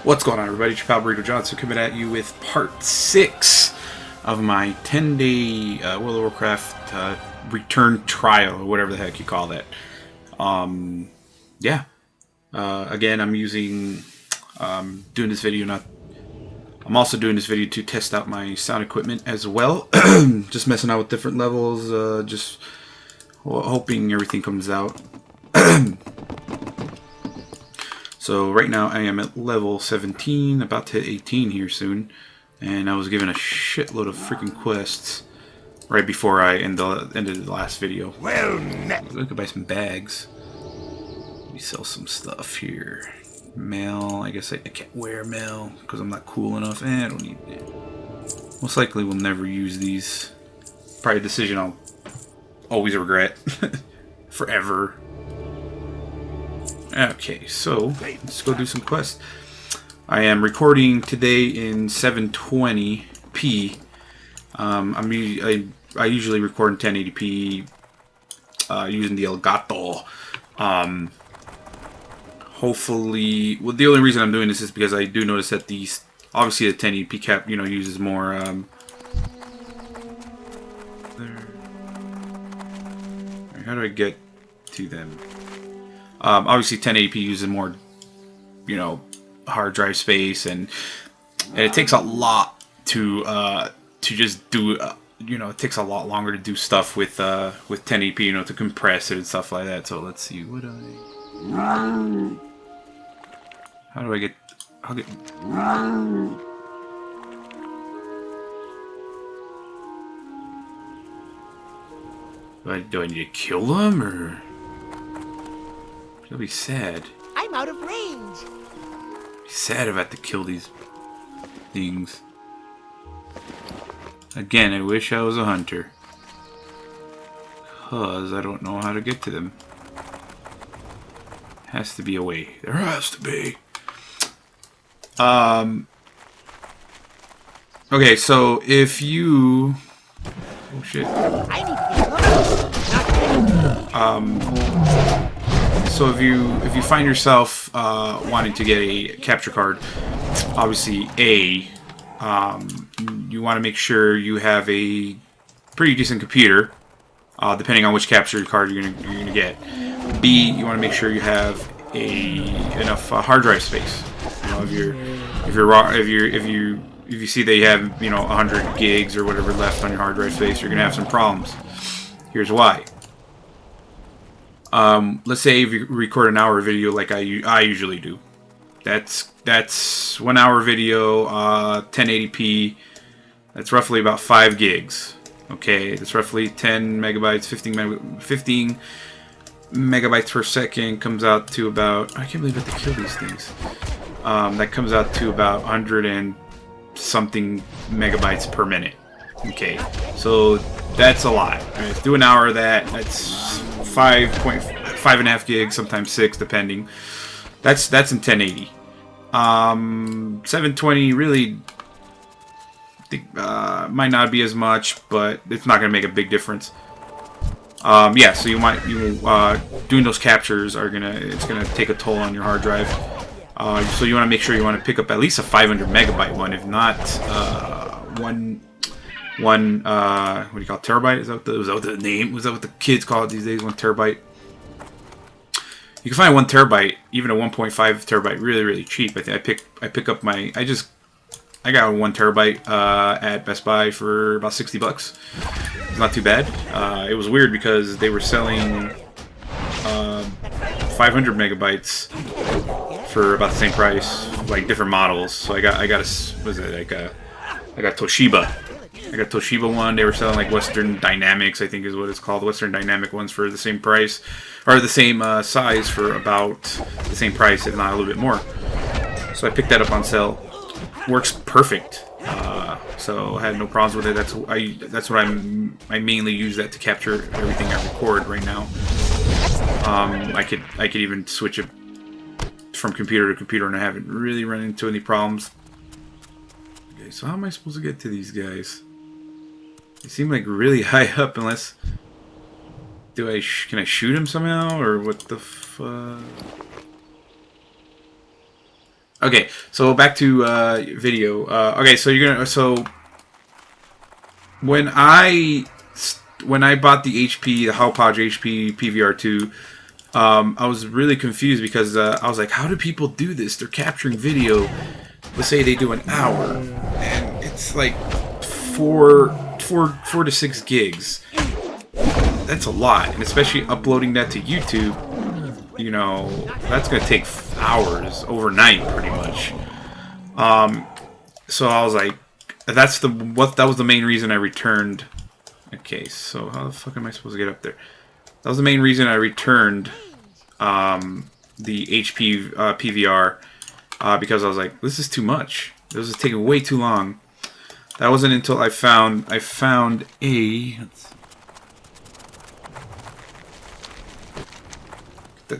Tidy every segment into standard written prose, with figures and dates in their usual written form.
What's going on, everybody? It's your pal Burrito Johnson coming at you with part 6 of my 10-day World of Warcraft return trial, or whatever the heck you call that. Yeah. Again, I'm doing this video I'm also doing this video to test out my sound equipment as well. Just messing out with different levels, just hoping everything comes out. So right now I am at level 17, about to hit 18 here soon, and I was given a shitload of freaking quests right before I ended the last video. Well, I could buy some bags. Let me sell some stuff here. Mail. I guess I can't wear mail because I'm not cool enough. I don't need it. Most likely will never use these. Probably a decision I'll always regret. Forever. Okay, so let's go do some quests. I am recording today in 720p. I usually record in 1080p using the Elgato. Hopefully, well, the only reason I'm doing this is because I do notice that these, obviously the 1080p cap, uses more. How do I get to them? Obviously 1080p uses more, hard drive space, and it takes a lot to just do. It takes a lot longer to do stuff with 1080p, to compress it and stuff like that. So let's see, how do I get? I'll get. Do I need to kill them, or? It'll be sad. I'm out of range. Be sad if I have to kill these things. Again, I wish I was a hunter. Because I don't know how to get to them. Has to be a way. There has to be. Okay, so if you... Oh shit. I need to get So if you find yourself wanting to get a capture card, obviously you want to make sure you have a pretty decent computer, depending on which capture card you're gonna get. B, you want to make sure you have enough hard drive space. If you see that you have 100 gigs or whatever left on your hard drive space, you're gonna have some problems. Here's why. Let's say if you record an hour video like I usually do. That's 1 hour video, 1080p. That's roughly about 5 gigs. Okay, that's roughly 10 megabytes, 15 megabytes per second. Comes out to about, I can't believe I have to kill these things. That comes out to about 100 and something megabytes per minute. Okay, so that's a lot. Right, do an hour of that. That's 5.5 gigs, sometimes 6, depending. That's in 1080. 720 really might not be as much, but it's not going to make a big difference. Yeah, so doing those captures it's gonna take a toll on your hard drive. So you want to make sure you want to pick up at least a 500 megabyte one, if not one what do you call it, terabyte? Is that what the name? Was that what the kids call it these days? 1 terabyte. You can find 1 terabyte, even a 1.5 terabyte, really, really cheap. I pick up my I got a 1 terabyte at Best Buy for about $60. It's not too bad. It was weird because they were selling 500 megabytes for about the same price, like different models. So I got Toshiba. I got Toshiba one. They were selling like Western Dynamics, I think is what it's called. Western Dynamic ones for the same price, or the same size for about the same price, if not a little bit more. So I picked that up on sale. Works perfect. So I had no problems with it. That's what I mainly use that to capture everything I record right now. I could even switch it from computer to computer, and I haven't really run into any problems. Okay, so how am I supposed to get to these guys? They seem like really high up, unless... can I shoot him somehow, or what the fuck? Okay, so back to video. Okay, so you're gonna when I bought the Hauppauge HP PVR2, I was really confused because I was like, how do people do this? They're capturing video. Let's say they do an hour, and it's like 4 to 6 gigs. That's a lot, and especially uploading that to YouTube. You know, that's gonna take hours, overnight, pretty much. So I was like, that was the main reason I returned. Okay, so how the fuck am I supposed to get up there? That was the main reason I returned the HP PVR because I was like, this is too much. This is taking way too long. That wasn't until I found the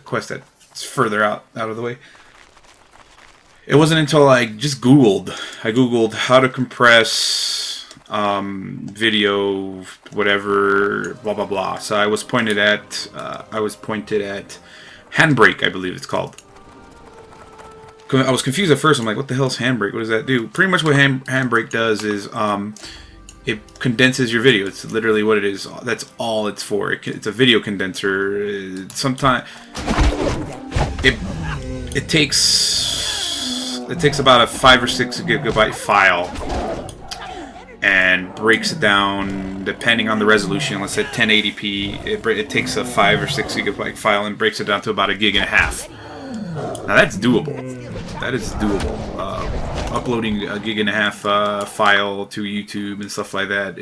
quest that's further out of the way. It wasn't until I just Googled. I Googled how to compress video, whatever, blah blah blah. So I was pointed at Handbrake, I believe it's called. I was confused at first. I'm like, what the hell is Handbrake? What does that do? Pretty much what Handbrake does is it condenses your video. It's literally what it is. That's all it's for. It's a video condenser. Sometimes it takes about a 5 or 6 gigabyte file and breaks it down depending on the resolution. Let's say 1080p. It takes a 5 or 6 gigabyte file and breaks it down to about 1.5 gigs. Now that's doable. That is doable. Uploading 1.5 gigs file to YouTube and stuff like that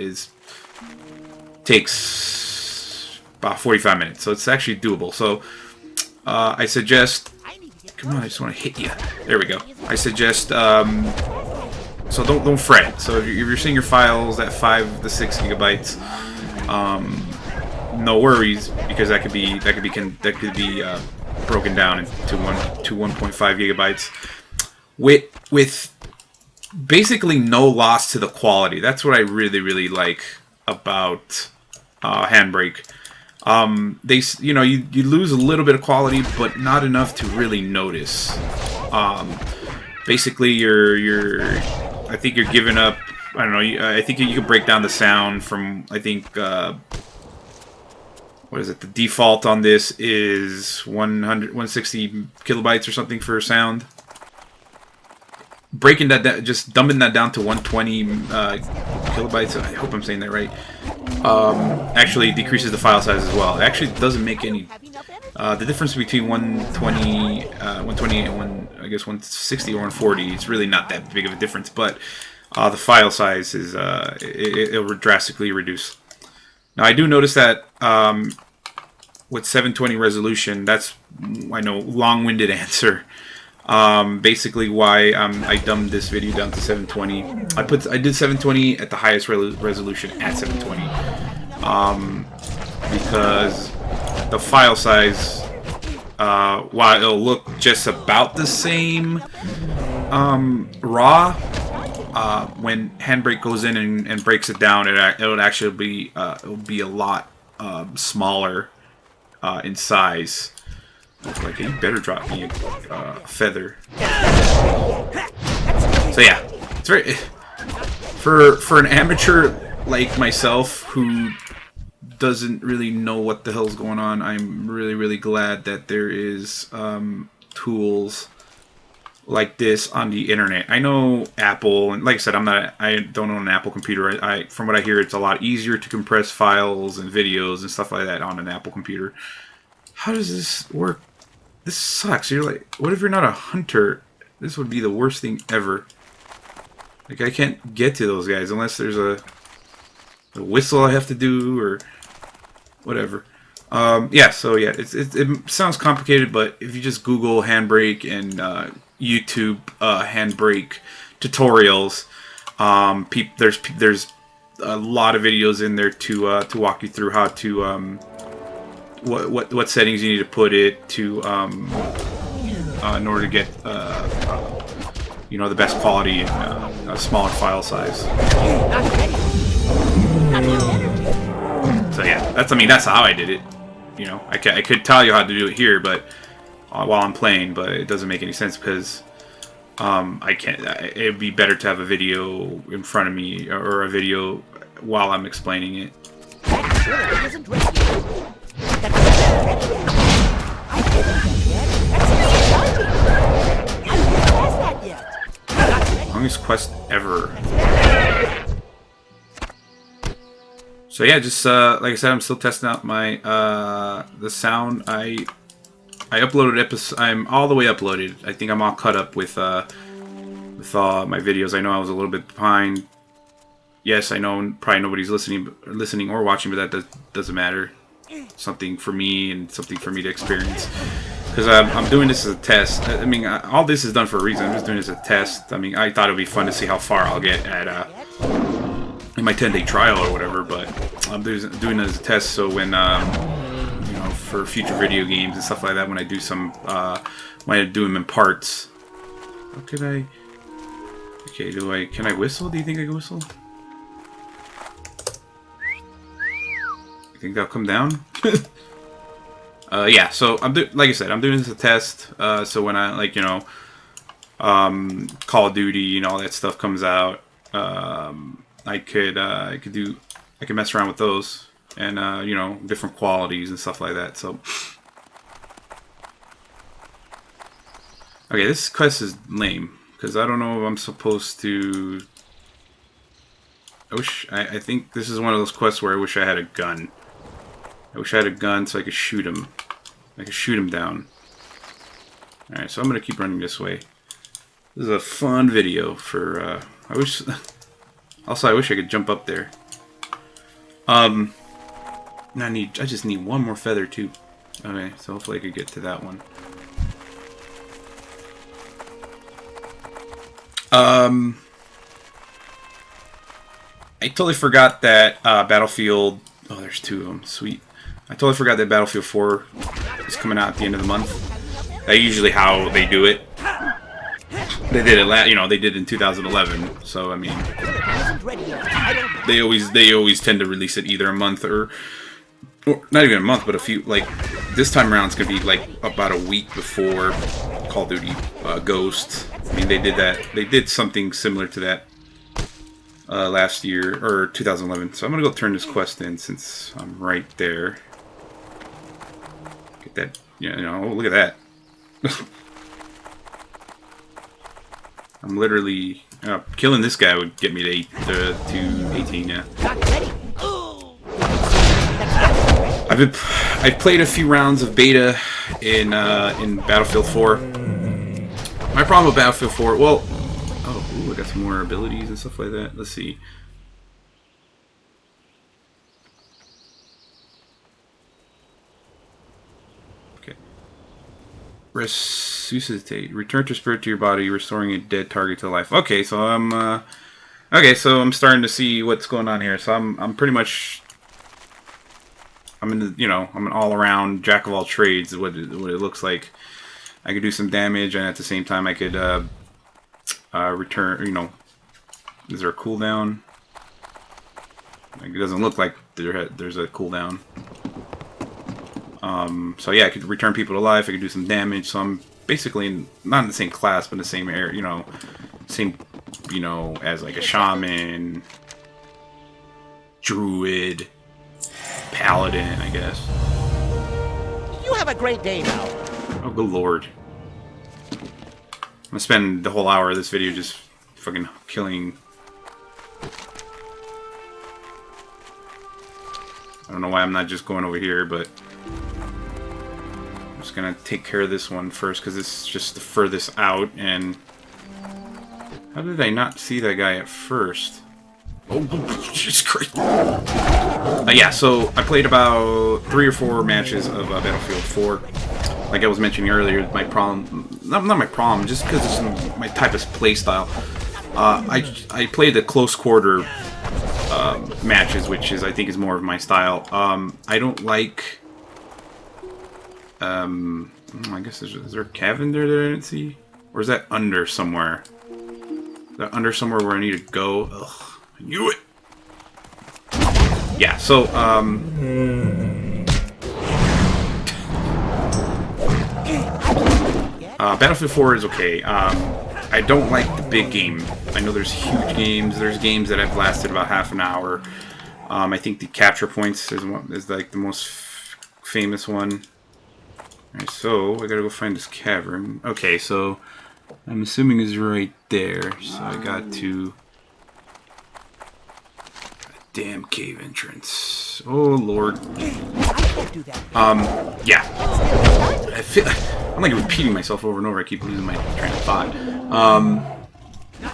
takes about 45 minutes. So it's actually doable. So I suggest. Come on, I just want to hit you. There we go. I suggest. So don't fret. So if you're seeing your files at 5 to 6 gigabytes, no worries, because that could be broken down into 1.5 gigabytes with basically no loss to the quality. That's what I really like about Handbrake. You lose a little bit of quality, but not enough to really notice. Basically, I think you're giving up. I don't know. I think you can break down the sound from. I think. What is it? The default on this is 160 kilobytes or something for sound. Breaking that down, just dumbing that down to 120 kilobytes. I hope I'm saying that right. Actually decreases the file size as well. It actually doesn't make any. The difference between 120 and 160 or 140. It's really not that big of a difference, but the file size is it'll drastically reduce. Now I do notice that with 720 resolution, that's, I know, long-winded answer. Basically why I dumbed this video down to 720. I did 720 at the highest resolution at 720 because the file size, while it'll look just about the same raw, when Handbrake goes in and breaks it down, it'll actually be a lot smaller in size. Like, you better drop me a feather. So yeah, it's very for an amateur like myself who doesn't really know what the hell's going on. I'm really glad that there is tools like this on the internet. I know Apple, and like I said, I don't own an Apple computer. From what I hear, it's a lot easier to compress files and videos and stuff like that on an Apple computer. How does this work? This sucks. You're like, what if you're not a hunter? This would be the worst thing ever. Like, I can't get to those guys unless there's a whistle I have to do or whatever. Yeah, so yeah, it sounds complicated, but if you just Google Handbrake and YouTube Handbrake tutorials, there's a lot of videos in there to walk you through how to what settings you need to put it to in order to get the best quality and a smaller file size. So yeah, that's how I did it. You know, I could tell you how to do it here, but while I'm playing, but it doesn't make any sense because I can't. It'd be better to have a video in front of me or a video while I'm explaining it. That ability isn't ready yet. That ability isn't ready yet. I can't yet. That's exciting. I can't pass that yet. Not ready. Longest quest ever. So yeah, just like I said, I'm still testing out my the sound. I uploaded episode. I'm all the way uploaded. I think I'm all cut up with all my videos. I know I was a little bit behind. Yes, I know probably nobody's listening or watching, but that doesn't matter. Something for me and something for me to experience. Because I'm doing this as a test. I mean, all this is done for a reason. I'm just doing this as a test. I mean, I thought it would be fun to see how far I'll get at in my 10-day trial or whatever. But I'm doing it as a test. So when you know, for future video games and stuff like that, when I do some, when I do them in parts. What could I? Okay, can I whistle? Do you think I can whistle? You think that'll come down? Yeah, so like I said, I'm doing this as a test. So when I Call of Duty and all that stuff comes out, I could mess around with those and you know, different qualities and stuff like that. So okay, this quest is lame because I don't know if I'm supposed to. I think this is one of those quests where I wish I had a gun. I wish I had a gun so I could shoot him. I could shoot him down. Alright, so I'm going to keep running this way. This is a fun video for, I wish I could jump up there. I just need one more feather too. Okay, so hopefully I could get to that one. I totally forgot that Battlefield... Oh, there's two of them. Sweet. I totally forgot that Battlefield 4 is coming out at the end of the month. That's usually how they do it. They did it, they did it in 2011. So I mean, they always tend to release it either a month or not even a month, but a few. Like this time around, it's gonna be like about a week before Call of Duty Ghost. I mean, they did that. They did something similar to that last year or 2011. So I'm gonna go turn this quest in since I'm right there. Get that, oh, look at that. I'm literally killing this guy would get me to 18. Yeah. I've played a few rounds of beta in Battlefield 4. My problem with Battlefield 4, well, I got some more abilities and stuff like that. Let's see. Okay. Resuscitate. Return to spirit to your body, restoring a dead target to life. Okay, so I'm starting to see what's going on here. So I'm pretty much I'm an all-around jack of all trades. Is what it looks like. I could do some damage, and at the same time I could return. Is there a cooldown? Like, it doesn't look like there's a cooldown. So yeah, I could return people to life. I could do some damage. So I'm basically not in the same class, but in the same area. As like a shaman, druid, paladin, I guess. You have a great day now. Oh, good lord. I'm gonna spend the whole hour of this video just fucking killing. I don't know why I'm not just going over here, but I'm just gonna take care of this one first because it's just the furthest out. And how did I not see that guy at first? Oh, Jesus Christ! Yeah, so I played about 3 or 4 matches of Battlefield 4. Like I was mentioning earlier, my problem, not my problem, just because it's my type of play style. I play the close quarter matches, which I think is more of my style. I don't like. I guess is there a cabin there that I didn't see, or is that under somewhere? Is that under somewhere where I need to go? Ugh, I knew it. Yeah. So Battlefield 4 is okay. I don't like the big game. I know there's huge games. There's games that have lasted about half an hour. I think the capture points is like the most famous one. Alright, so I gotta go find this cavern. Okay, so I'm assuming it's right there. So I got to... Damn cave entrance. Oh lord. Yeah. I feel I'm like repeating myself over and over. I keep losing my train of thought.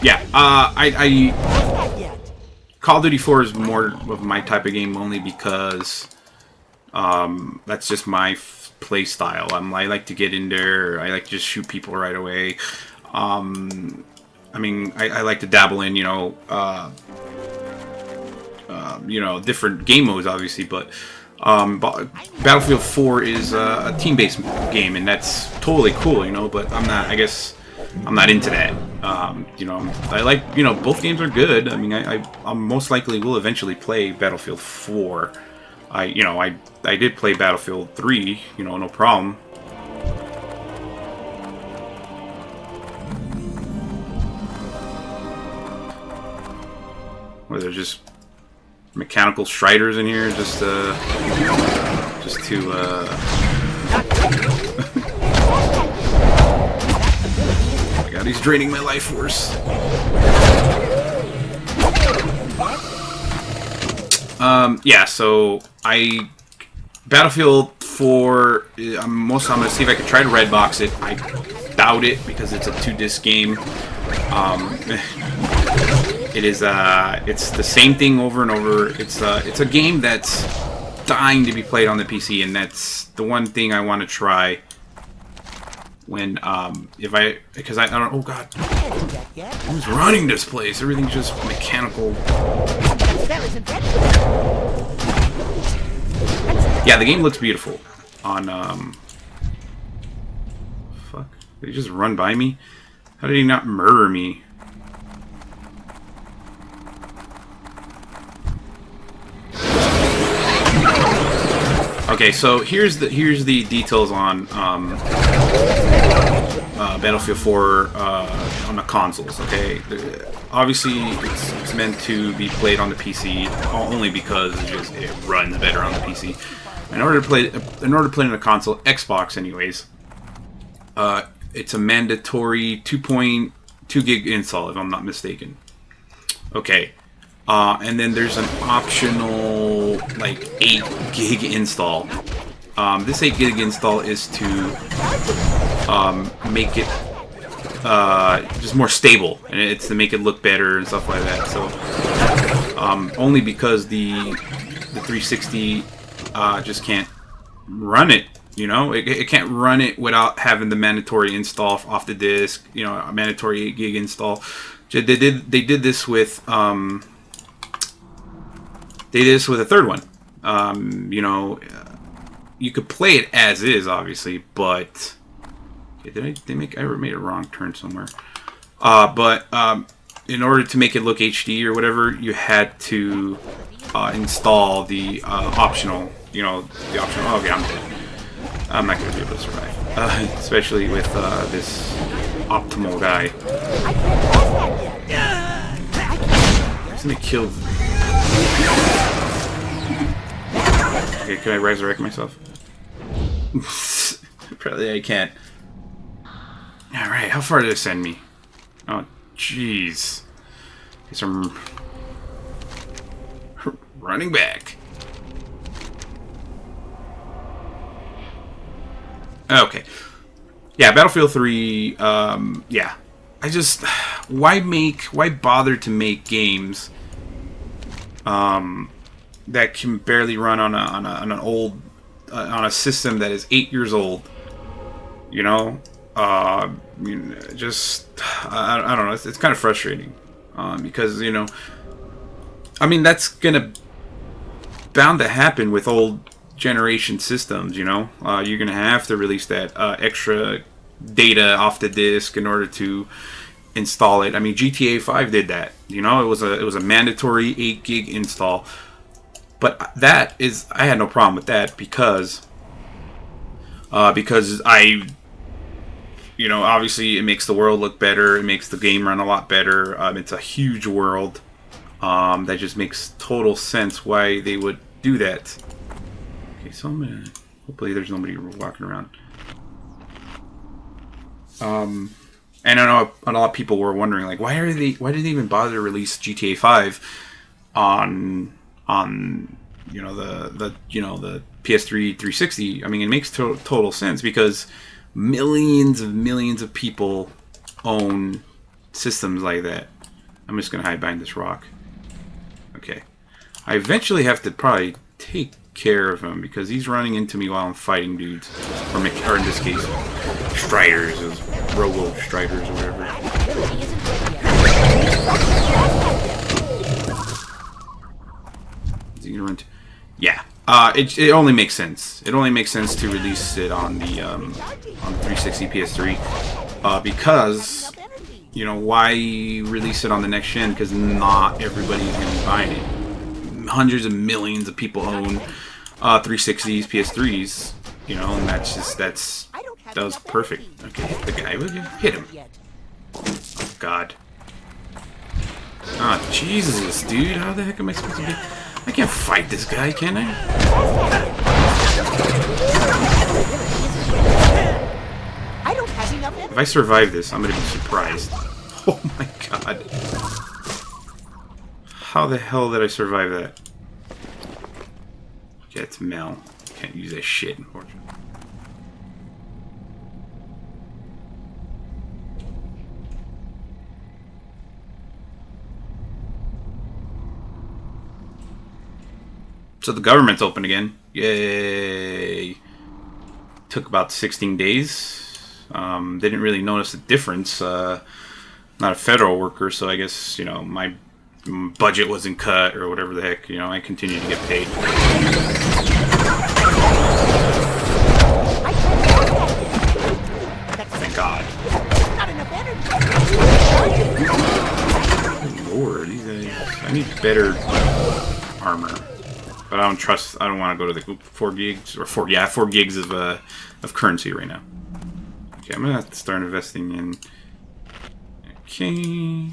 Yeah. Call of Duty 4 is more of my type of game only because that's just my play style. I like to get in there. I like to just shoot people right away. I mean, I like to dabble in, different game modes, obviously, but Battlefield 4 is a team-based game, and that's totally cool, but I guess I'm not into that. I like, both games are good. I mean, I most likely will eventually play Battlefield 4. I did play Battlefield 3, no problem. Where there's just mechanical striders in here, just to my god, he's draining my life force. Yeah, so Battlefield 4, I'm gonna see if I can try to red box it. I doubt it because it's a 2-disc game. It's the same thing over and over. It's a game that's dying to be played on the PC, and that's the one thing I want to try when because I don't. Oh god, who's running this place? Everything's just mechanical. Yeah, the game looks beautiful on fuck. Did he just run by me? How did he not murder me? Okay, so here's the details on Battlefield 4 on the consoles. Okay, obviously it's meant to be played on the PC only because it runs better on the PC. In order to play on a console, Xbox anyways, it's a mandatory 2.2 gig install if I'm not mistaken. Okay. And then there's an optional, like, 8 gig install. This 8 gig install is to make it just more stable, and it's to make it look better and stuff like that. So, only because the 360 just can't run it. It can't run it without having the mandatory install off the disc. A mandatory 8 gig install. They did this with They did this with a third one. You could play it as is, obviously, but I made a wrong turn somewhere. But in order to make it look HD or whatever, you had to install the optional. The optional. Okay, I'm dead. I'm not gonna be able to survive, especially with this optimal guy. He's gonna kill. Okay, can I resurrect myself? Probably I can't. Alright, how far did it send me? Oh, jeez. Guess I'm running back. Okay. Yeah, Battlefield 3, yeah. Why bother to make games that can barely run on a system that is 8 years old? I don't know. It's kind of frustrating because that's bound to happen with old generation systems. You're gonna have to release that extra data off the disk in order to install it. I mean, GTA 5 did that. It was a mandatory 8 gig install. But I had no problem with that because I you know, obviously it makes the world look better. It makes the game run a lot better. It's a huge world. That just makes total sense why they would do that. Okay, so I'm gonna... Hopefully there's nobody walking around. And I know a lot of people were wondering, like, why did they even bother to release GTA 5 on you know the PS3 360? I mean, it makes total sense because millions of people own systems like that. I'm just gonna hide behind this rock. Okay, I eventually have to probably take care of him because he's running into me while I'm fighting dudes, or in this case, Striders, Robo Striders, or whatever. Is he gonna run? Yeah. It only makes sense. It only makes sense to release it on the 360 PS3 because, you know, why release it on the next gen? Because not everybody's gonna be buying it. Hundreds of millions of people own 360s, PS3s, you know, and that was perfect. Okay, hit the guy, will you? Hit him. Oh, God. Ah, Jesus, dude, how the heck am I supposed to get... I can't fight this guy, can I? If I survive this, I'm gonna be surprised. Oh my God. How the hell did I survive that? Okay, it's Mel. Can't use that shit, unfortunately. So the government's open again. Yay! Took about 16 days. Didn't really notice a difference. Not a federal worker, so I guess, you know, my budget wasn't cut or whatever the heck. You know, I continue to get paid. Thank God. Good Lord, these guys. I need better armor. But I don't want to go to the 4 gigs or 4 gigs of currency right now. Okay, I'm gonna have to start investing in. Okay.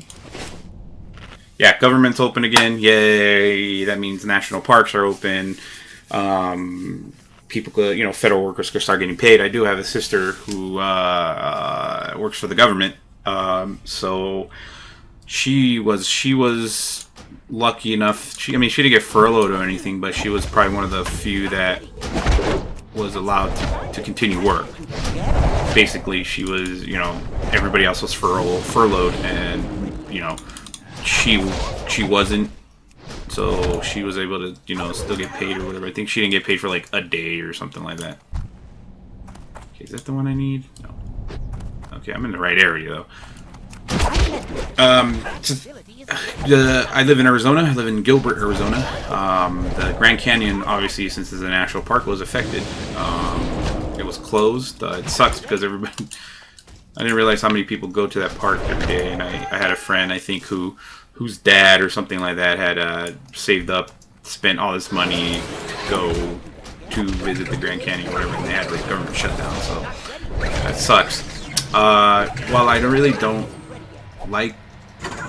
Yeah, government's open again. Yay! That means national parks are open. People could, you know, federal workers could start getting paid. I do have a sister who works for the government, so she was lucky enough. She didn't get furloughed or anything, but she was probably one of the few that was allowed to continue work. Basically, she was, you know, everybody else was furloughed, and, you know, she wasn't. So she was able to, you know, still get paid or whatever. I think she didn't get paid for like a day or something like that. Okay, is that the one I need? No. Okay, I'm in the right area though. I live in Arizona. I live in Gilbert, Arizona. The Grand Canyon, obviously, since it's a national park, was affected. It was closed. It sucks because everybody... I didn't realize how many people go to that park every day, and I had a friend, I think, whose dad or something like that had saved up, spent all this money to go to visit the Grand Canyon or whatever, and they had the government shutdown, so that sucks. While I really don't like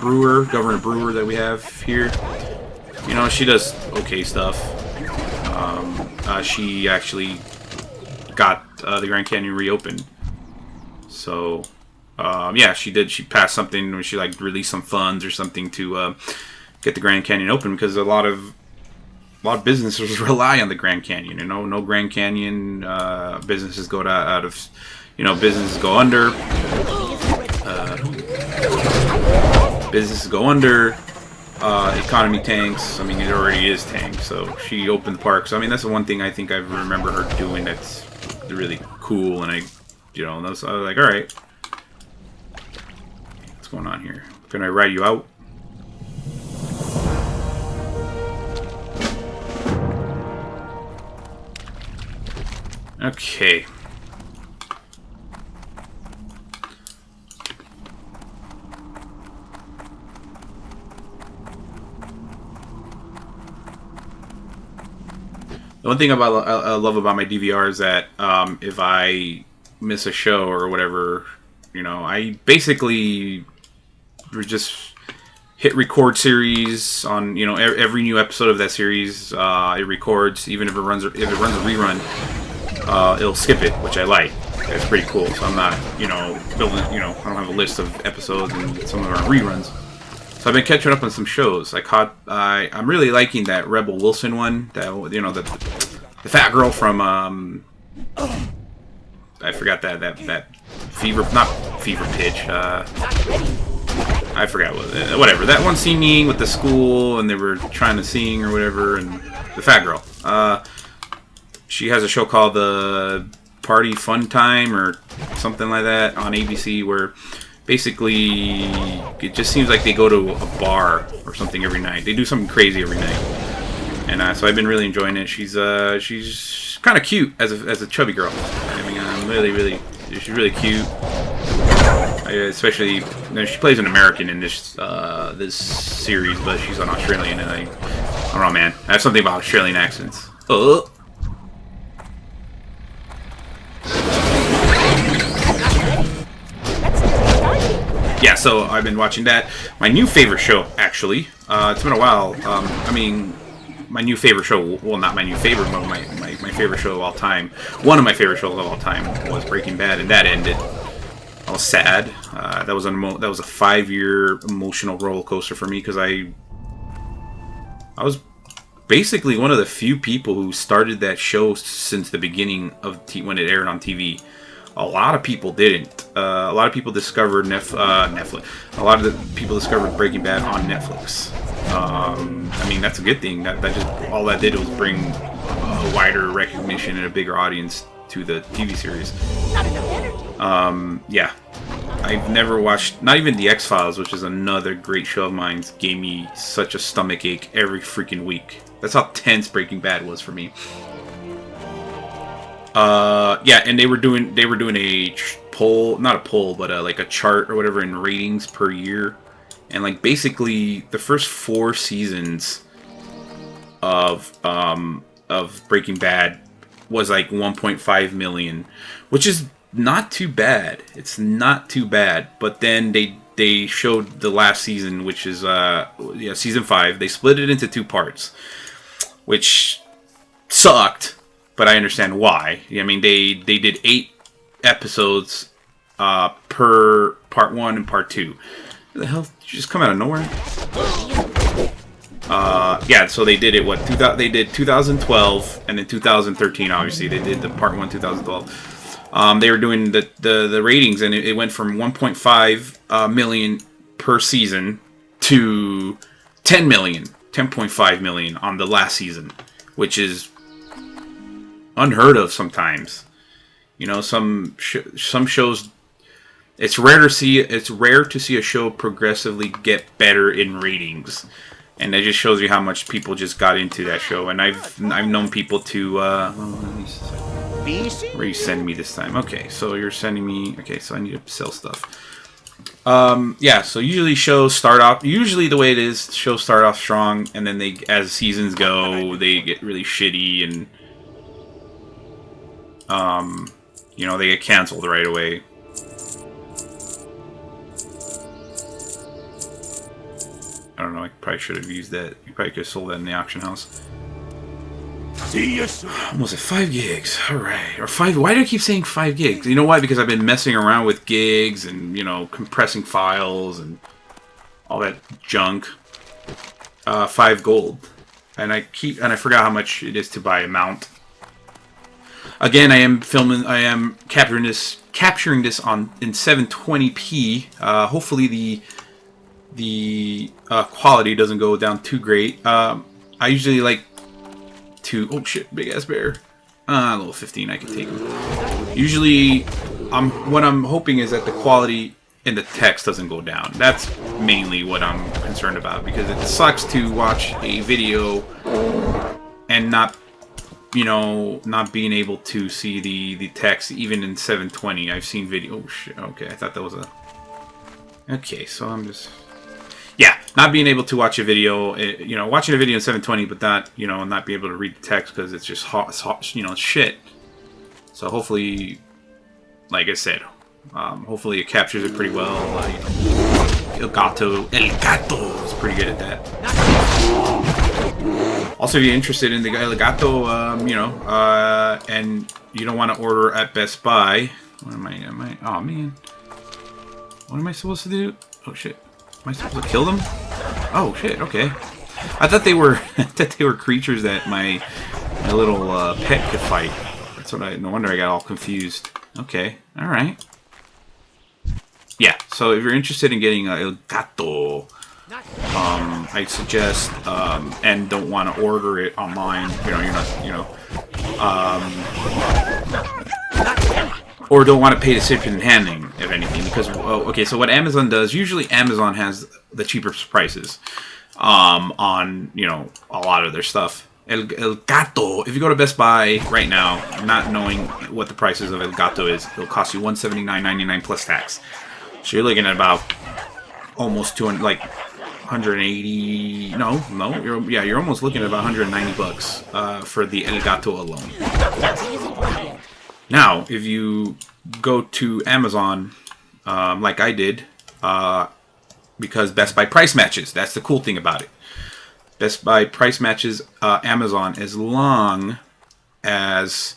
Governor Brewer that we have here, you know, she does okay stuff. She actually got the Grand Canyon reopened. So, yeah, she did. She passed something where she like released some funds or something to get the Grand Canyon open because a lot of businesses rely on the Grand Canyon. You know, no Grand Canyon, businesses go out of, you know, businesses go under. Businesses go under. Economy tanks. I mean, it already is tanked. So she opened the park. So I mean, that's the one thing I think I remember her doing that's really cool. And you know, I was like, all right, what's going on here? Can I ride you out? Okay. The one thing I love about my DVR is that if I miss a show or whatever, You know, I basically just hit record series on, you know, every new episode of that series. It records, even if it runs a rerun, it'll skip it, which I like. That's pretty cool. So I'm not, you know, building, you know, I don't have a list of episodes and some of them are reruns. So I've been catching up on some shows. I'm really liking that Rebel Wilson one. That, you know, the fat girl from I forgot that not fever pitch. I forgot whatever that one singing with the school and they were trying to sing or whatever, and the fat girl. She has a show called the Party Fun Time or something like that on ABC, where basically it just seems like they go to a bar or something every night. They do something crazy every night, and so I've been really enjoying it. She's kind of cute as a chubby girl. I mean, she's really cute. Especially, you know, she plays an American in this this series, but she's an Australian, and I don't know, man. I have something about Australian accents. Yeah, so I've been watching that. My new favorite show, actually. It's been a while. I mean, my new favorite show. Well, not my new favorite, but my favorite show of all time. One of my favorite shows of all time was Breaking Bad, and that ended. I was sad. That was a 5-year emotional roller coaster for me, because I was basically one of the few people who started that show since the beginning of when it aired on TV. A lot of people didn't. A lot of people discovered Netflix. A lot of the people discovered Breaking Bad on Netflix. I mean, that's a good thing. That just all that did was bring a wider recognition and a bigger audience to the TV series. Yeah. I've never watched, not even The X-Files, which is another great show of mine, gave me such a stomach ache every freaking week. That's how tense Breaking Bad was for me. Yeah, and they were doing a poll, not a poll, but like a chart or whatever in ratings per year, and like basically the first 4 seasons of Breaking Bad was like 1.5 million, which is not too bad. It's not too bad. But then they showed the last season, which is season 5. They split it into 2 parts, which sucked. But I understand why. I mean, they did 8 episodes per part 1 and part 2. The hell? Did you just come out of nowhere? Yeah, so they did it, they did 2012 and then 2013, obviously. They did the part 1 2012. They were doing the ratings, and it went from 1.5 million per season to 10.5 million on the last season, which is unheard of sometimes. You know, some shows, it's rare to see a show progressively get better in ratings, and that just shows you how much people just got into that show. And I've known people to where are you sending me this time? Okay, so you're sending me, okay, so I need to sell stuff. Yeah, so usually shows start off, usually the way it is, shows start off strong, and then as seasons go, they get really shitty, and you know, they get canceled right away. I don't know, I probably should have used that. You probably could have sold that in the auction house. See you soon. Almost at 5 gigs. Alright. Or 5. Why do I keep saying 5 gigs? You know why? Because I've been messing around with gigs and, you know, compressing files and all that junk. 5 gold. And I forgot how much it is to buy a mount. Again, I am capturing this in 720p. Hopefully the quality doesn't go down too great. I usually like to, oh shit, big ass bear. A little 15, I can take him. Usually, what I'm hoping is that the quality in the text doesn't go down. That's mainly what I'm concerned about, because it sucks to watch a video and not being able to see the text even in 720. I've seen video. Oh shit. Okay, I thought that was a. Okay, so I'm just. Yeah, not being able to watch a video. Watching a video in 720, but not be able to read the text because it's just hot. It's hot. It's shit. So hopefully, like I said, Hopefully it captures it pretty well. You know, El Gato is pretty good at that. Also, if you're interested in the El Gato, you know, and you don't want to order at Best Buy, what am I? Oh man, what am I supposed to do? Oh shit, am I supposed to kill them? Oh shit, okay. I thought they were, I thought they were creatures that my little pet could fight. That's what no wonder I got all confused. Okay, all right. Yeah, so if you're interested in getting El Gato, I suggest, and don't want to order it online, you know, you're not, you know, or don't want to pay the shipping and handling, if anything, because, okay, so what Amazon does, usually Amazon has the cheapest prices, on, you know, a lot of their stuff. El Gato, if you go to Best Buy right now, not knowing what the prices of El Gato is, it'll cost you $179.99 plus tax. So you're looking at about almost 200, like 180. No, you're almost looking at about $190 for the El Gato alone. Now, if you go to Amazon, like I did, because Best Buy price matches. That's the cool thing about it. Best Buy price matches Amazon as long as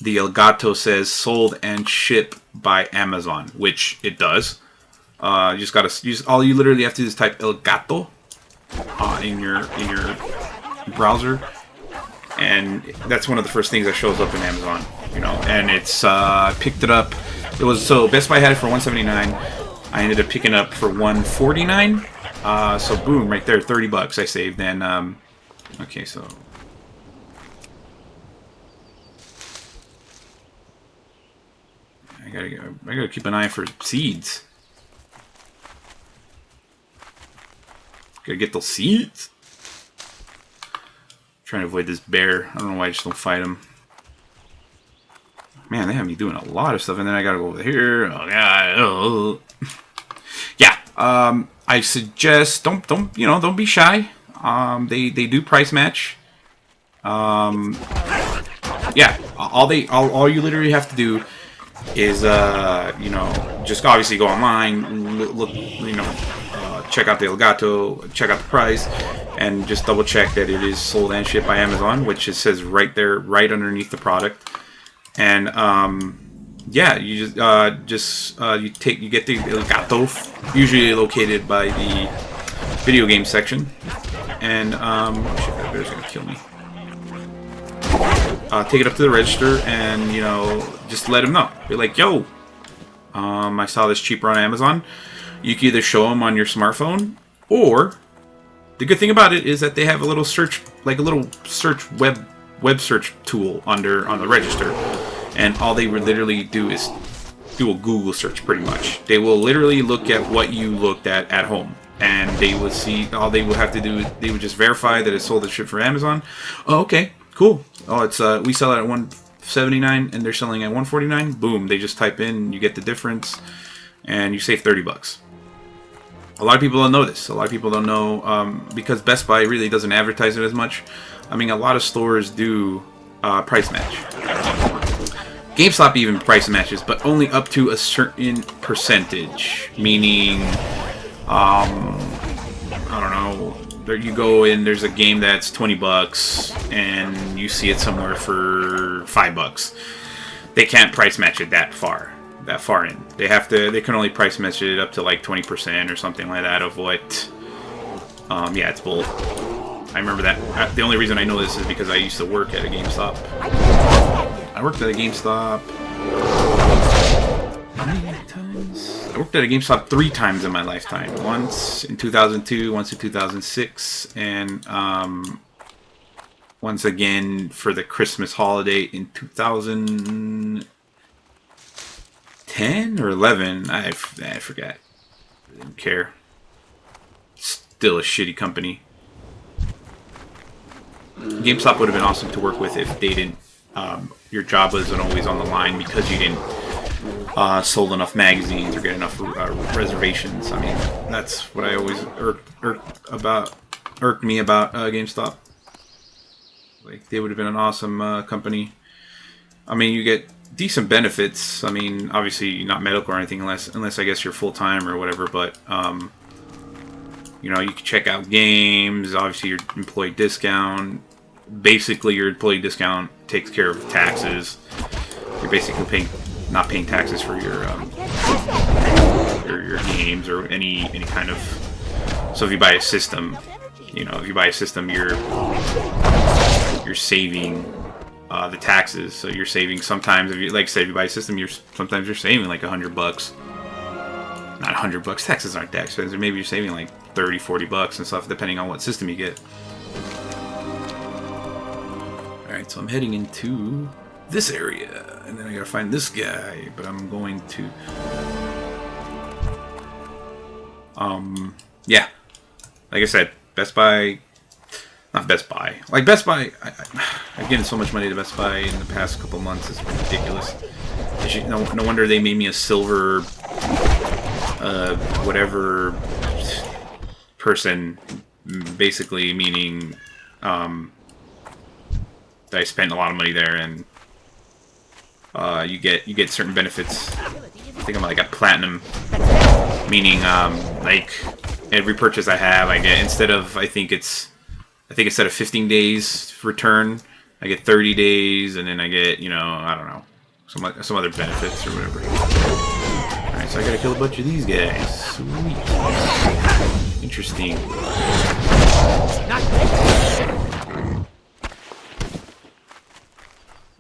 the El Gato says sold and shipped by Amazon, which it does. You just gotta all you literally have to do is type El Gato in your browser, and that's one of the first things that shows up in Amazon. You know, and it's picked it up. It was so Best Buy had it for $179. I ended up picking up for $149. So boom, right there, $30 I saved. And okay, so. I gotta keep an eye for seeds. Gotta get those seeds. Trying to avoid this bear. I don't know why I just don't fight him. Man, they have me doing a lot of stuff, and then I gotta go over here. Oh god. Oh. Yeah. I suggest don't be shy. They do price match. Yeah. All you literally have to do is you know, just obviously go online, look, you know, check out the El Gato, check out the price, and just double check that it is sold and shipped by Amazon, which it says right there, right underneath the product. And yeah, you just you get the El Gato, usually located by the video game section, and shit, that bear's gonna kill me. Take it up to the register, and you know, just let them know. Be like, yo, I saw this cheaper on Amazon. You can either show them on your smartphone, or the good thing about it is that they have a little search, like a little search web search tool on the register, and all they would literally do is do a Google search. Pretty much, they will literally look at what you looked at home, and they will see. All they will have to do is they would just verify that it's sold and shipped from Amazon. Oh, okay, cool. Oh, it's we sell it at $179 and they're selling at $149. Boom, they just type in, you get the difference, and you save $30. A lot of people don't know this. A lot of people don't know because Best Buy really doesn't advertise it as much. I mean, a lot of stores do price match. GameStop even price matches, but only up to a certain percentage. Meaning, I don't know. There you go in. There's a game that's $20, and you see it somewhere for $5. They can't price match it that far in. They have to. They can only price match it up to like 20% or something like that of what. Yeah, it's bull. I remember that. The only reason I know this is because I used to work at a GameStop. I worked at a GameStop. How many times? I worked at a GameStop 3 times in my lifetime. Once in 2002, once in 2006, and once again for the Christmas holiday in 2010 or 11. I forgot. I didn't care. Still a shitty company. GameStop would have been awesome to work with if they didn't. Your job wasn't always on the line because you didn't sold enough magazines or get enough reservations. I mean, that's what I always irked me about GameStop. Like, they would have been an awesome company. I mean, you get decent benefits. I mean, obviously not medical or anything, unless I guess you're full time or whatever. But you know, you can check out games. Obviously, your employee discount. Basically, your employee discount takes care of taxes. You're basically not paying taxes for your games or any kind of. So if you buy a system, you know, if you buy a system, you're saving the taxes. So you're saving sometimes. If you like, say, if you buy a system, sometimes you're saving like $100. Not $100. Taxes aren't that expensive. Maybe you're saving like $30-40 and stuff, depending on what system you get. Alright, so I'm heading into this area, and then I gotta find this guy, but I'm going to... yeah. Like I said, Best Buy... Not Best Buy. Like, Best Buy... I've given so much money to Best Buy in the past couple months, it's ridiculous. No wonder they made me a silver... whatever... person, basically meaning... I spent a lot of money there, and you get certain benefits. I think I'm like a platinum, meaning like every purchase I have, I get instead of I think instead of 15 days return, I get 30 days, and then I get, you know, I don't know, some other benefits or whatever. All right, so I gotta kill a bunch of these guys. Sweet, interesting.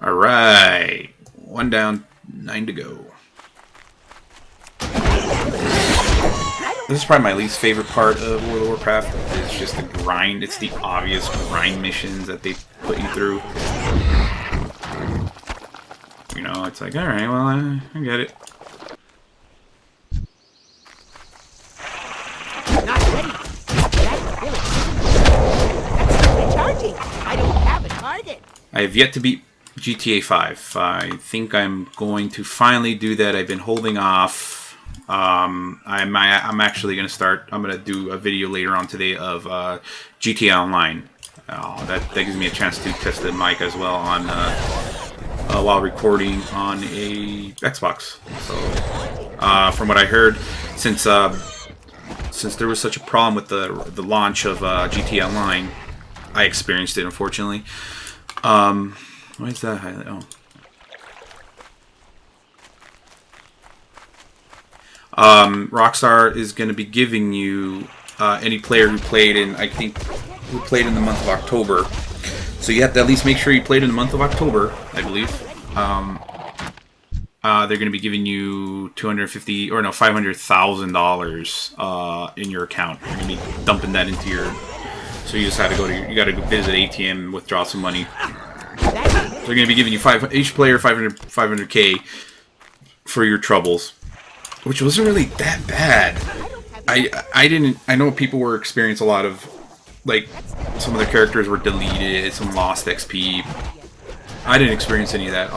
Alright, 1 down, 9 to go. This is probably my least favorite part of World of Warcraft. It's just the grind. It's the obvious grind missions that they put you through. You know, it's like, alright, well, I get it. Not ready. That ability. That's still recharging. I don't have a target. I have yet to beat GTA 5. I think I'm going to finally do that. I've been holding off. I'm actually going to start. I'm going to do a video later on today of GTA Online. That gives me a chance to test the mic as well on while recording on a Xbox. So from what I heard, since there was such a problem with the launch of GTA Online, I experienced it, unfortunately. Why is that highlight? Oh. Rockstar is going to be giving you any player who played in, I think, who played in the month of October. So you have to at least make sure you played in the month of October, I believe. They're going to be giving you $500,000 in your account. They're going to be dumping that into your. So you just had to you got to visit ATM and withdraw some money. They're going to be giving you each player 500K for your troubles, which wasn't really that bad. I know people were experiencing a lot of, like, some of the characters were deleted, some lost XP. I didn't experience any of that.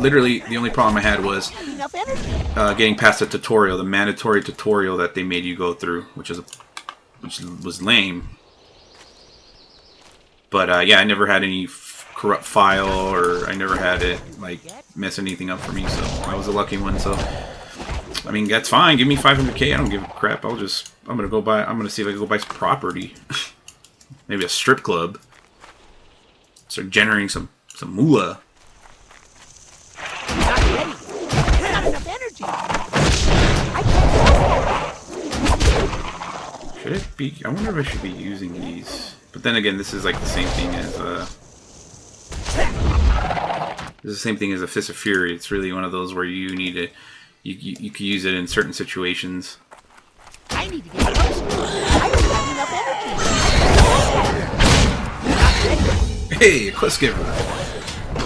Literally, the only problem I had was getting past the tutorial, the mandatory tutorial that they made you go through, which was lame. But yeah, I never had any corrupt file, or I never had it like mess anything up for me, so I was a lucky one. So I mean, that's fine. Give me 500K. I don't give a crap. I'm gonna see if I can go buy some property. Maybe a strip club. Start generating some moolah. Not ready. Not enough energy. I can't. Should it be? I wonder if I should be using these. But then again, this is like the same thing as a Fist of Fury. It's really one of those where you need to, you can use it in certain situations. I need to get closer. I don't have enough energy. Hey, a quest giver.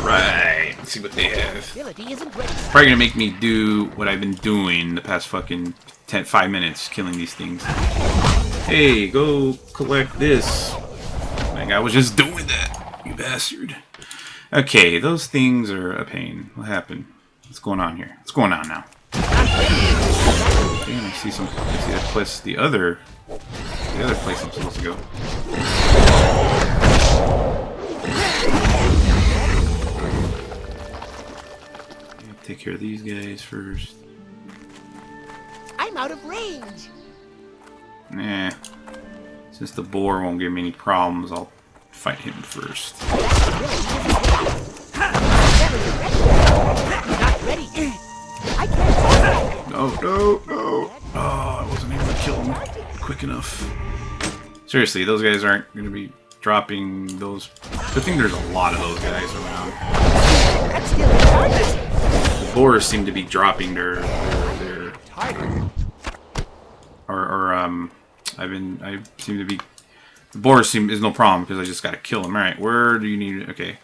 Right. Let's see what they have. Ability isn't ready. Probably gonna make me do what I've been doing the past fucking 5 minutes, killing these things. Hey, go collect this. Like, I was just doing that, you bastard. Okay, those things are a pain. What happened? What's going on here? What's going on now? Okay, I see that quest. The other place I'm supposed to go. take care of these guys first. I'm out of range. Nah. Since the boar won't give me any problems, I'll fight him first. Not ready. I can't cross that yet. No. Oh, I wasn't able to kill him quick enough. Seriously, those guys aren't going to be dropping those. Good thing there's a lot of those guys around. That's still in charge. The boars seem to be dropping their I seem to be. The boars is no problem because I just got to kill them. All right, where do you need? Okay,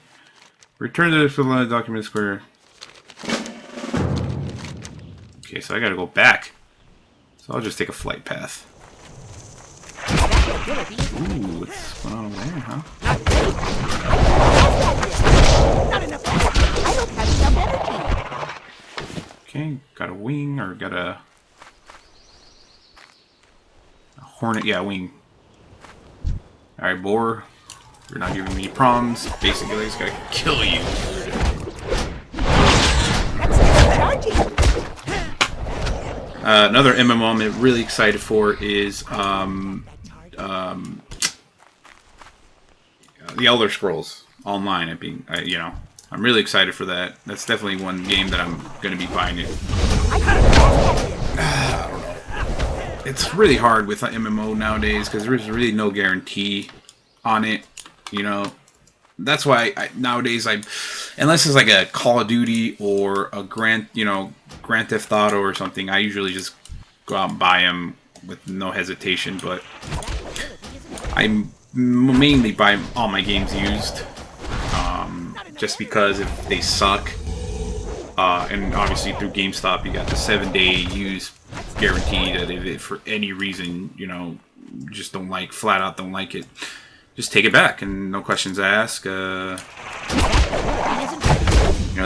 return to the document square. Okay, so I got to go back. So I'll just take a flight path. Ooh, what's going on over there, huh? Not enough energy. I don't have enough energy. Okay, got a wing or got a hornet. Yeah, wing. All right, boar. You're not giving me problems. Basically, I just gotta kill you. That's still charging. Another MMO I'm really excited for is the Elder Scrolls Online. I'm really excited for that. That's definitely one game that I'm gonna be buying it. I don't know. It's really hard with MMO nowadays because there's really no guarantee on it. You know, that's why nowadays unless it's like a Call of Duty or a Grand Theft Auto or something, I usually just go out and buy them with no hesitation. But I mainly buy all my games used, just because if they suck, and obviously through GameStop you got the 7-day use guarantee that if for any reason just flat out don't like it, just take it back and no questions asked. They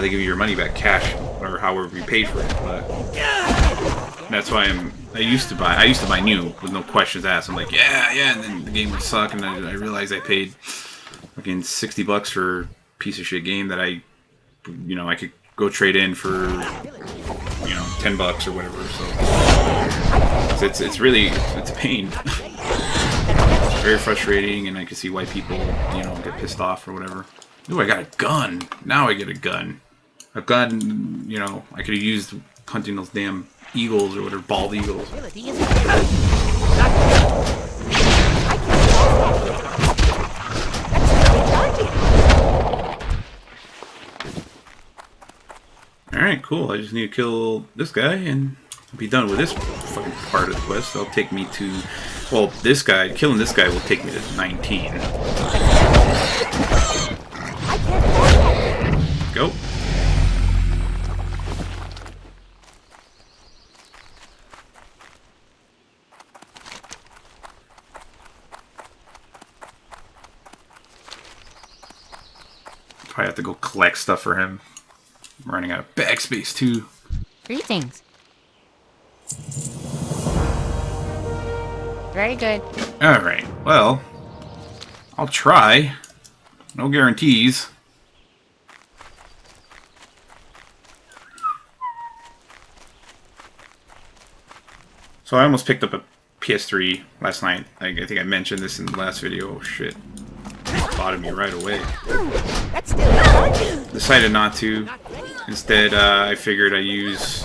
give you your money back cash or however you paid for it. But that's why I used to buy new with no questions asked. I'm like, yeah, and then the game would suck, and I realized I paid fucking $60 for a piece of shit game that I could go trade in for $10 or whatever. So it's a pain. It's very frustrating, and I can see why people get pissed off or whatever. Ooh, I got a gun. Now I get a gun. A gun, I could have used hunting those damn eagles or whatever, bald eagles. Alright, cool. I just need to kill this guy and be done with this fucking part of the quest. That'll take me to... Well, killing this guy will take me to 19. Go. Probably have to go collect stuff for him. I'm running out of backspace too. Greetings. Very good. Alright, well, I'll try. No guarantees. So I almost picked up a PS3 last night. I think I mentioned this in the last video. Oh shit. Spotted me right away. That's still charging. Decided not to. Instead, I figured I'd use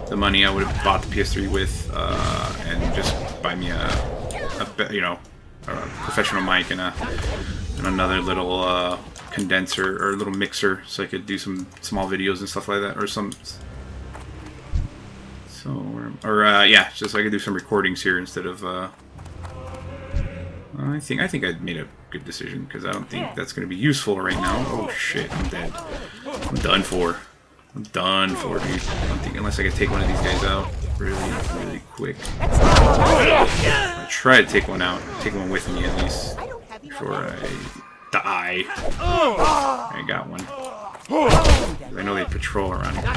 the money I would have bought the PS3 with and just buy me a professional mic and another little condenser or a little mixer so I could do some small videos and stuff like that, or just so I could do some recordings here instead of. I think I made a good decision because I don't think that's going to be useful right now. Oh shit, I'm dead. I'm done for. I'm done for, dude. I don't think unless I can take one of these guys out really quick. I'll try to take one out. Take one with me at least before I die. I got one. I know they patrol around here. What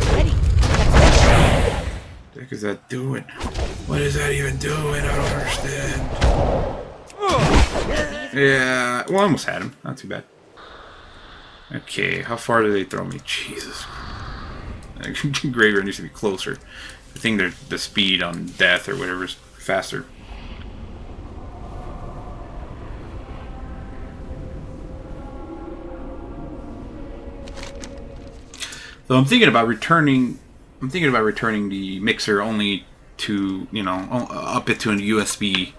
the heck is that doing? What is that even doing? I don't understand. Yeah, well, I almost had him. Not too bad. Okay, how far do they throw me? Jesus. Graveyard needs to be closer. I think the speed on death or whatever is faster. So I'm thinking about returning the mixer only to, you know, up it to a USB,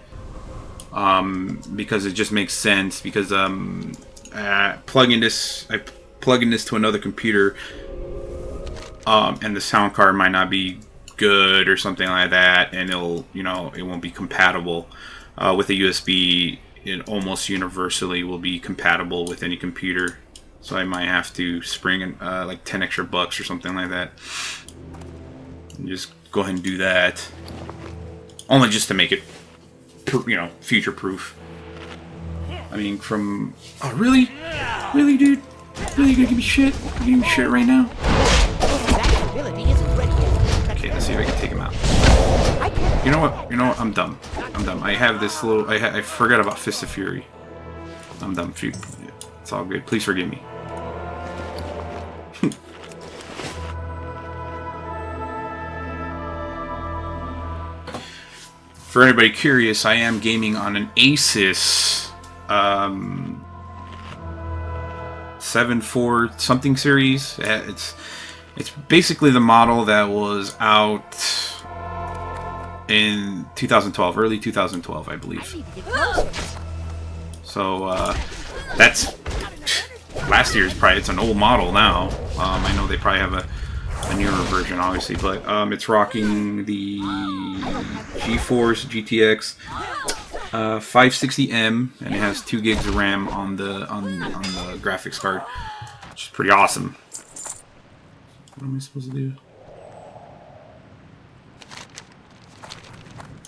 because it just makes sense. Because I plug in this to another computer, and the sound card might not be good or something like that, and it won't be compatible with a USB. It almost universally will be compatible with any computer. So I might have to spring in like 10 extra bucks or something like that. And just go ahead and do that. Only just to make it, future proof. I mean, oh really? Really, dude? Really, you gonna give me shit? You give me shit right now? That ability isn't ready yet. Okay, let's see if I can take him out. You know what? I'm dumb. I have this little. I forgot about Fist of Fury. I'm dumb. It's all good. Please forgive me. For anybody curious, I am gaming on an Asus 7.4 something series. It's basically the model that was out in 2012, early 2012, I believe. So that's last year's probably. It's an old model now. I know they probably have a newer version, obviously, but it's rocking the GeForce GTX 560M, and it has 2 gigs of RAM on the graphics card, which is pretty awesome. What am I supposed to do?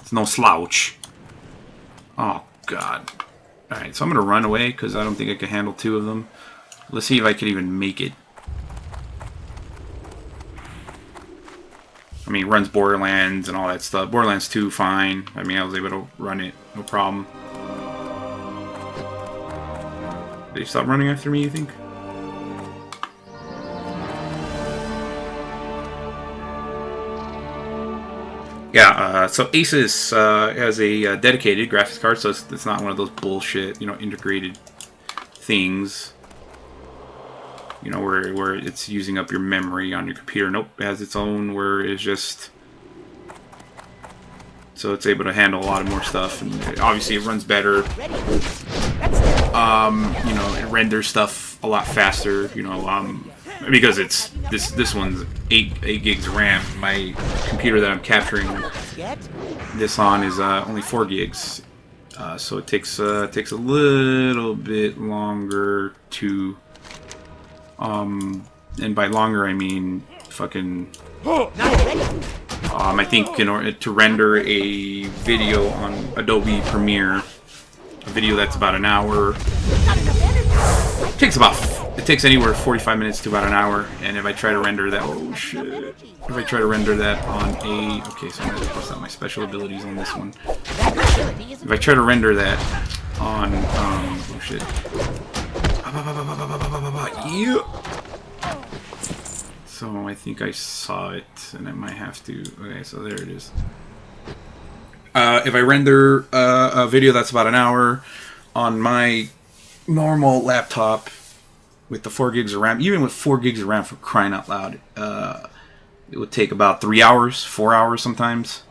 It's no slouch. Oh god. Alright, so I'm gonna run away because I don't think I can handle 2 of them. Let's see if I can even make it. I mean, it runs Borderlands and all that stuff. Borderlands 2, fine. I mean, I was able to run it, no problem. Did they stop running after me, you think? Yeah, so Asus has a dedicated graphics card, so it's not one of those bullshit, integrated things. Where it's using up your memory on your computer. Nope, it has its own, where it's just... So it's able to handle a lot of more stuff, and obviously it runs better. It renders stuff a lot faster, because it's... This one's 8 gigs of RAM. My computer that I'm capturing this on is only 4 gigs. So it takes a little bit longer to... and by longer I mean fucking. I think in order to render a video on Adobe Premiere, a video that's about an hour, it takes anywhere 45 minutes to about an hour. And if I try to render that, oh shit! If I try to render that on okay, so I'm gonna bust out my special abilities on this one. If I try to render that on oh shit. Yeah. So I think I saw it, and I might have to. Okay, so there it is. If I render a video that's about an hour on my normal laptop with the 4 gigs of RAM, even with 4 gigs of RAM, for crying out loud, it would take about 3 hours, 4 hours sometimes.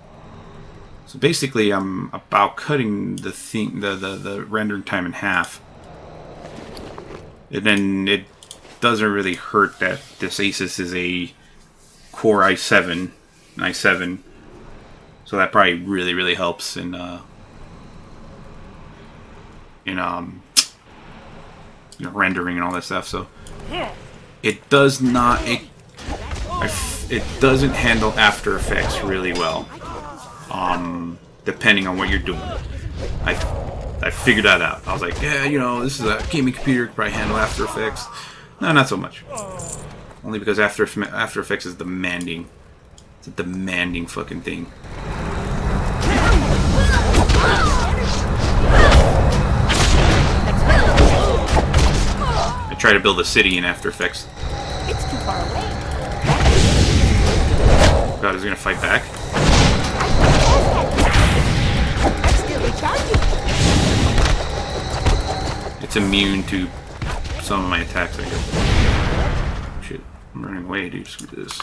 So basically, I'm about cutting the rendering time in half. And then it doesn't really hurt that this Asus is a Core i7, so that probably really helps in rendering and all that stuff. So it does not it doesn't handle After Effects really well, depending on what you're doing. I figured that out. I was like, yeah, this is a gaming computer, could probably handle After Effects. No, not so much. Only because After Effects is demanding. It's a demanding fucking thing. I try to build a city in After Effects. It's too far away. God, is it gonna fight back? That's still recharging. It's immune to some of my attacks, I guess. Shit, I'm running away, dude. Screw this.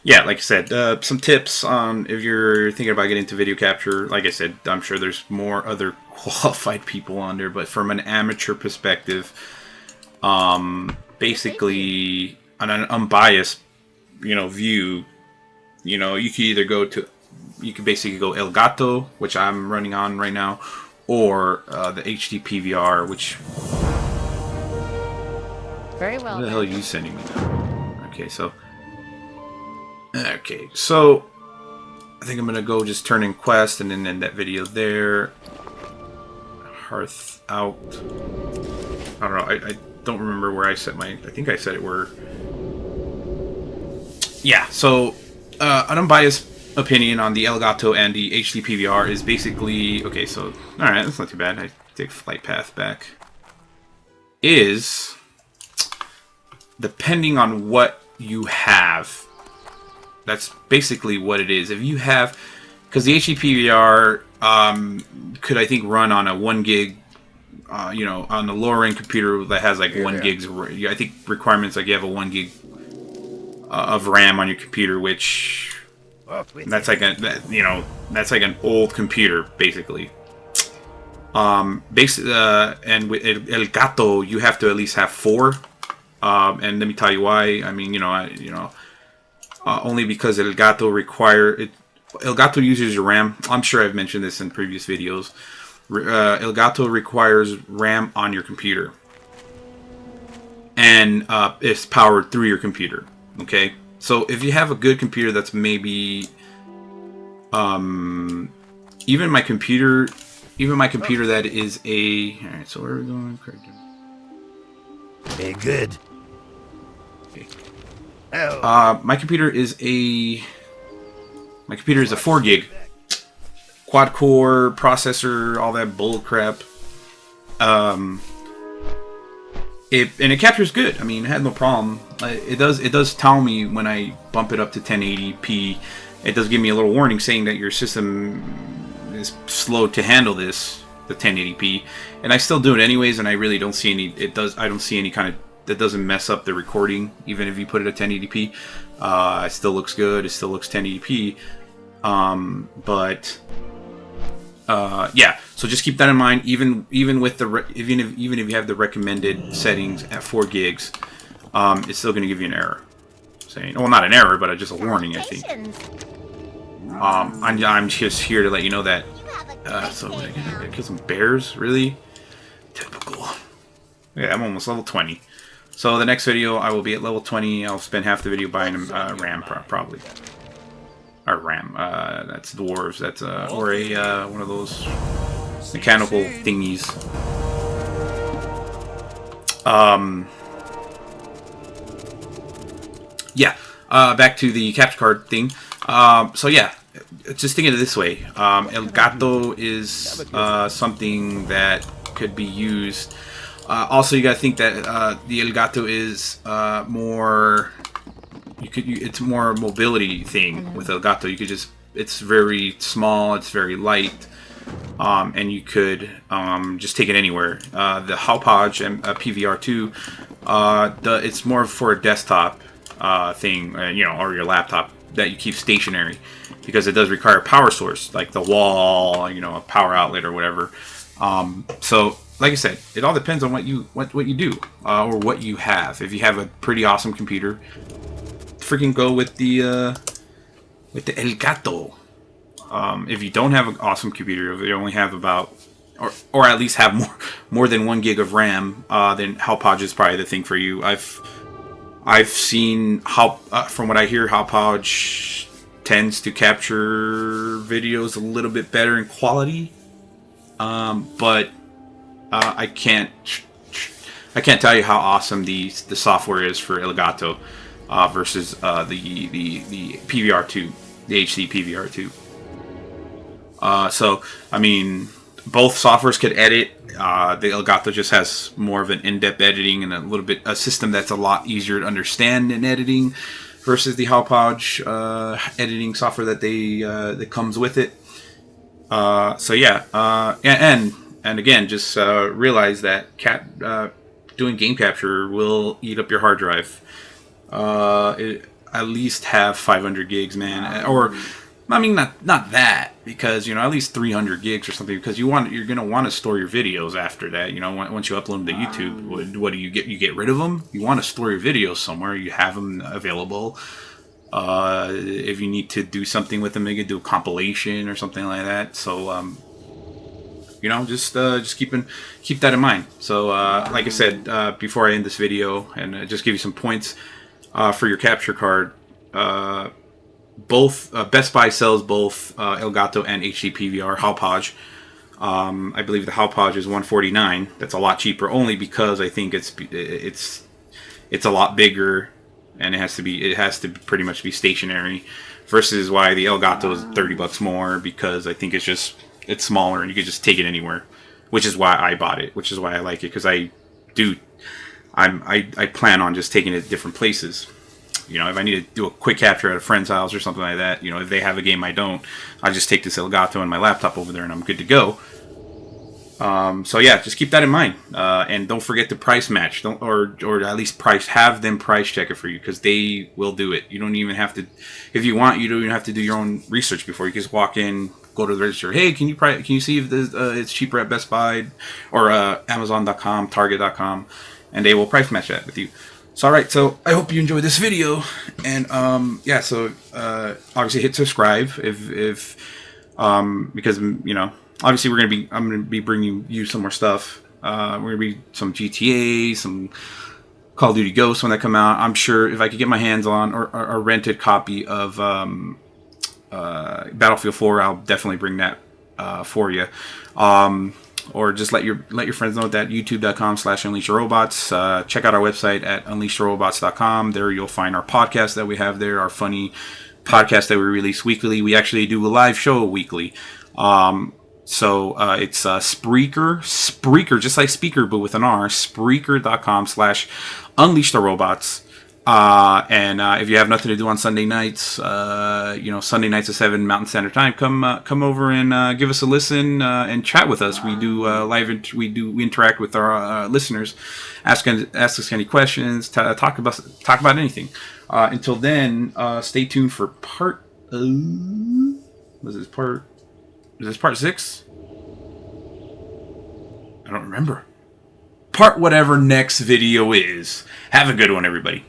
Yeah, like I said, some tips on if you're thinking about getting into video capture. Like I said, I'm sure there's more other qualified people on there, but from an amateur perspective, basically on an unbiased, view, you could either you could basically go Elgato, which I'm running on right now, or the HD PVR, which. Very well. What the hell are you sending me now? Okay, so I think I'm gonna go just turn in quest and then end that video there. Hearth out. I don't know. I don't remember where I set my. I think I set it where. Yeah. So an unbiased opinion on the Elgato and the HD PVR is basically okay. So all right, that's not too bad. I take flight path back. Is depending on what you have. That's basically what it is. If you have, because the HD PVR could I think run on a 1 gig, on the lower end computer that has like 1 gigs. I think requirements like you have a 1 gig of RAM on your computer, which that's like that's like an old computer basically. And with Elgato you have to at least have 4. And let me tell you why. I mean, only because Elgato Elgato uses your RAM. I'm sure I've mentioned this in previous videos. Elgato requires RAM on your computer, and it's powered through your computer. Okay, so if you have a good computer, that's maybe even my computer that is a. All right, so where are we going? Hey, good. My computer is a 4 gig quad core processor, all that bull crap. It captures good. I mean, it had no problem. It does tell me when I bump it up to 1080p. It does give me a little warning saying that your system is slow to handle the 1080p, and I still do it anyways. And I really don't see any. I don't see any kind of. That doesn't mess up the recording, even if you put it at 1080p. It still looks good. It still looks 1080p. Yeah. So just keep that in mind. Even if you have the recommended settings at 4 gigs, it's still going to give you an error. Saying, well, not an error, but just a warning, I think. I'm just here to let you know that. So what, I gotta kill some bears, really? Typical. Yeah, I'm almost level 20. So the next video, I will be at level 20. I'll spend half the video buying RAM, probably. Or RAM. That's dwarves. That's or a one of those mechanical thingies. Yeah. Back to the capture card thing. So yeah, just think of it this way. Elgato is something that could be used. Also, you gotta think that the Elgato is more. It's more a mobility thing with Elgato. You could it's very small. It's very light, and you could just take it anywhere. The Hauppauge and PVR2, it's more for a desktop thing, or your laptop that you keep stationary, because it does require a power source, like the wall, a power outlet or whatever. So. Like I said, it all depends on what you do or what you have. If you have a pretty awesome computer, freaking go with the Elgato. If you don't have an awesome computer, if you only have about or at least have more than 1 gig of RAM, then Hauppauge is probably the thing for you. I've seen from what I hear, Hauppauge tends to capture videos a little bit better in quality, but I can't I can't tell you how awesome the software is for Elgato versus the PVR2, the HD PVR2. So I mean, both softwares could edit. The Elgato just has more of an in-depth editing and a system that's a lot easier to understand in editing versus the Hauppauge editing software that comes with it. So yeah, and again, just realize that doing game capture will eat up your hard drive. At least have 500 gigs, man, or I mean, not that, because at least 300 gigs or something, because you're gonna want to store your videos after that. Once you upload them to YouTube, what do you get? You get rid of them. You want to store your videos somewhere. You have them available. If you need to do something with them, you can do a compilation or something like that. So just keep that in mind. So like I said before I end this video, and just give you some points for your capture card. Both Best Buy sells both Elgato and HD PVR Hauppauge. I believe the Hauppauge is $149. That's a lot cheaper, only because I think it's a lot bigger, and it has to pretty much be stationary. Versus why the Elgato is $30 more, because I think it's smaller and you can just take it anywhere. Which is why I bought it. Which is why I like it, because I plan on just taking it to different places. If I need to do a quick capture at a friend's house or something like that, if they have a game I don't, I just take this Elgato and my laptop over there and I'm good to go. So yeah, just keep that in mind, and don't forget to price match. Or at least have them price check it for you, because they will do it. You don't even have to, if you want, you don't even have to do your own research before. You just walk in, go to the register. Hey, can you see if it's cheaper at Best Buy or Amazon.com, Target.com, and they will price match that with you. So alright, so I hope you enjoyed this video, and yeah, so obviously hit subscribe if because obviously I'm gonna be bringing you some more stuff. We're gonna be some GTA, some Call of Duty Ghosts when they come out. I'm sure if I could get my hands on or a rented copy of Battlefield 4, I'll definitely bring that for you. Or just let your friends know that youtube.com/unleashtherobots. Check out our website at unleashtherobots.com. There you'll find our podcast that we have there, our funny podcast that we release weekly. We actually do a live show weekly. So it's Spreaker, just like speaker, but with an R, Spreaker.com/unleashtherobots. And if you have nothing to do on Sunday nights, Sunday nights at 7 Mountain Standard Time, come over and give us a listen and chat with us. We do we interact with our listeners, ask us any questions, talk about anything. Until then, stay tuned for part 6? I don't remember. Part whatever next video is. Have a good one, everybody.